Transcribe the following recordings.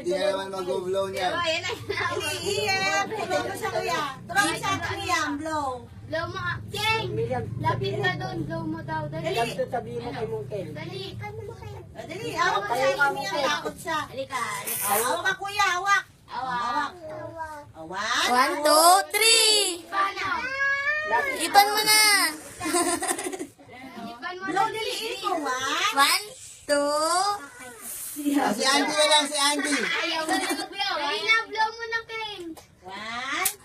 Hindi na naman mag-blow niya. Iyan. Blow mo siya kuya. Blow siya kuya. Blow. Blow mo. King! Lapit ka doon. Blow mo daw. Dali. Sabihin mo kay Mungkel. Dali. Dali. Hawak mo siya. Iyan. Takot siya. Halika. Hawak ka kuya. Hawak. Awak. Hawak. 1, 2, 3. Paano? Ipan mo na. Ipan mo. Blow dili ko. 1, 2. Si Andy na lang, si Andy. Ayaw mo na mag-blow. Dali na. Blow mo na, King. 1.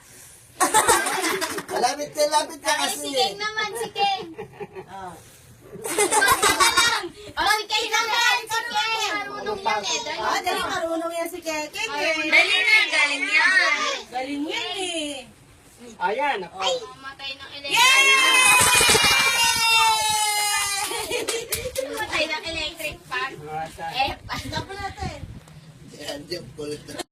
Malapit ka Ay, kasi. si King naman. Si King. Oh. Basta ka lang. O, si King naman. Si King. Marunong yan eh. Dali. Ah, dali marunong yan si Keke. Dali na, galing yan. Galing yan eh. Ayan. Ay! Mamatay ng electric. Mamatay ng electric fan. Eh, Dapat natin. Si Andy, ang kulit na.